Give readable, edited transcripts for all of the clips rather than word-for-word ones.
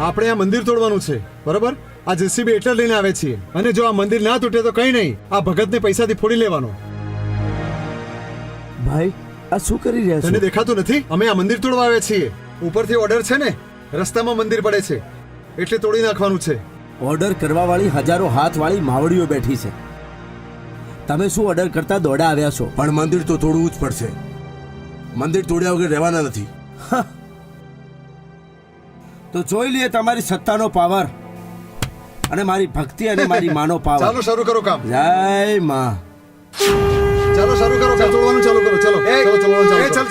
આપણે આ મંદિર તોડવાનું છે, બરોબર? આ જેસીબી એટલે લઈને આવે છીએ, અને જો આ મંદિર ના તૂટે તો કઈ નહીં, આ ભગતને પૈસાથી ફોડી લેવાનો. ભાઈ આ શું કરી રહ્યા તને છો? દેખાતું નથી? અમે આ મંદિર તોડવા આવ્યા છીએ. ઉપરથી ઓર્ડર છે ને, રસ્તામાં મંદિર પડે છે એટલે તોડી નાખવાનું છે. ઓર્ડર કરવા વાળી હજારો હાથ વાળી માવડીઓ બેઠી છે. તમે શું ઓર્ડર કરતા દોડા આવ્યા છો? પણ મંદિર તો તોડવું જ પડશે. મંદિર તોડ્યા વગર રહેવાના નથી. તો જોઈ લઈએ તમારી સત્તાનો પાવર અને મારી ભક્તિ અને મારી માનો પાવર. ચાલો શરૂ કરો કામ. જય માં. ચાલો શરૂ કરો, તોડવાનું ચાલુ કરો. ચલો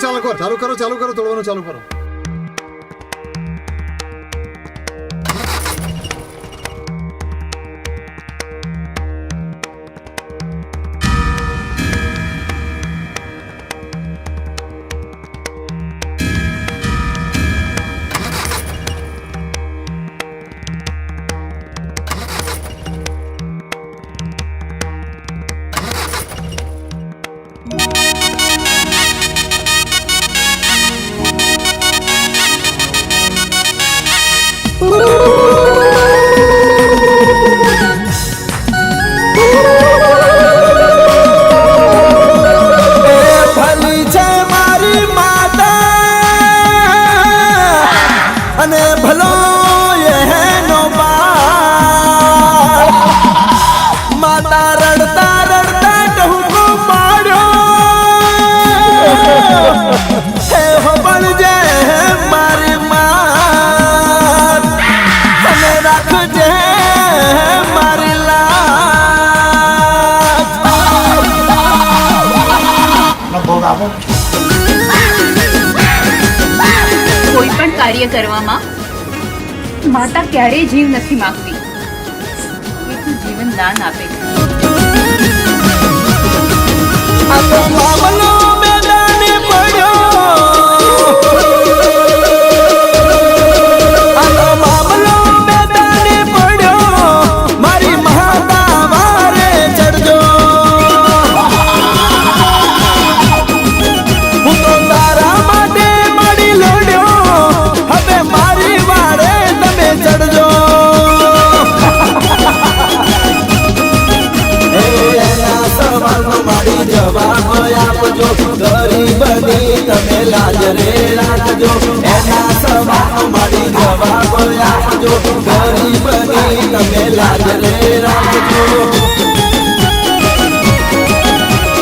ચાલુ કરો, તોડવાનું ચાલુ કરો. ભલી છે મારી માતા અને ભલો એનો બાપ. માતા રડતા રડતા ટહુકો પાડ્યો, હે હોબળજે મારી માત અને રાખજે મારી લાજ. કોઈ પણ કાર્ય કરવામાં માતા ક્યારેય જીવ નથી માંગતી, એટલું જીવન દાન આપે છે. આ તો મામલો મેદાને પડ્યો, આ તો મામલો મેદાને પડ્યો, મારી માતા વારે ચડજો. હું તો તારા માટે મળી લડ્યો, હવે મારી વારે તમે ચડજો. એના સવાલનો મારી જવાબ આપજો, ગરીબની તમે લાજ રે રાખજો. એના સવાલનો મારી જવાબ આપજો, ગરીબની તમે લાજ રે રાખજો.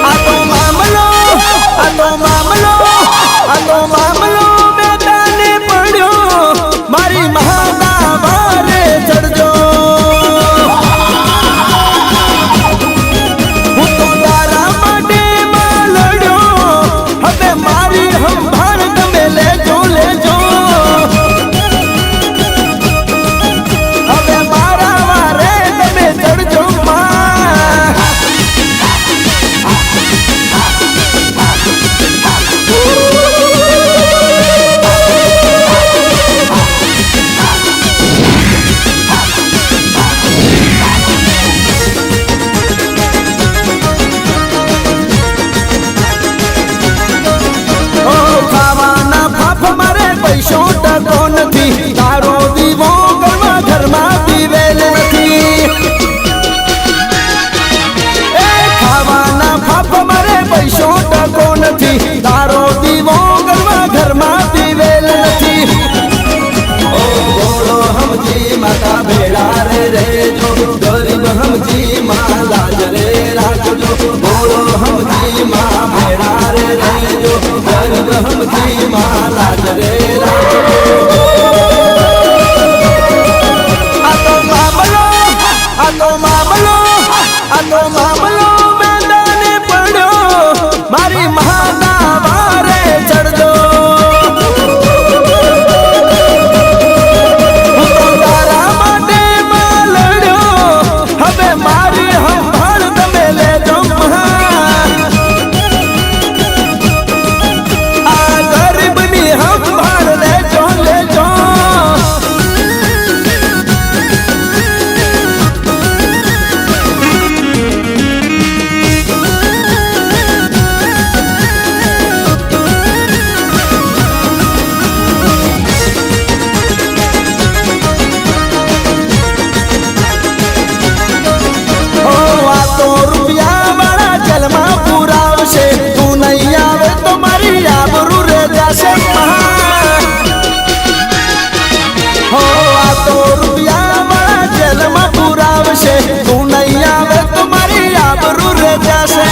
આ તો મામલો, આ તો મામલો, આ તો મામલો મેદાને પડ્યો, મારી માતા વારે ચડજો. હું તો તારા માટે માં લડ્યો, હવે મારી સંભાળ તમે લેજો લેજો. હવે મારા વારે તમે હો આ તો રૂપિયામાં જેલમાં પુરાવશે તું નહીં આવે તો મારી આબરૂ રે જશે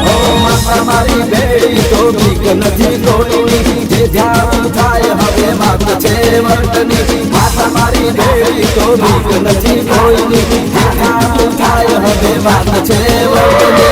ઓ માતા મારી બેડી તો બીક નથી કોઈની જે ધ્યાન થાય હવે વાત છે વર્તની માતા મારી બેડી તો બીક નથી કોઈની જે ધ્યાન થાય હવે વાત છે વર્તની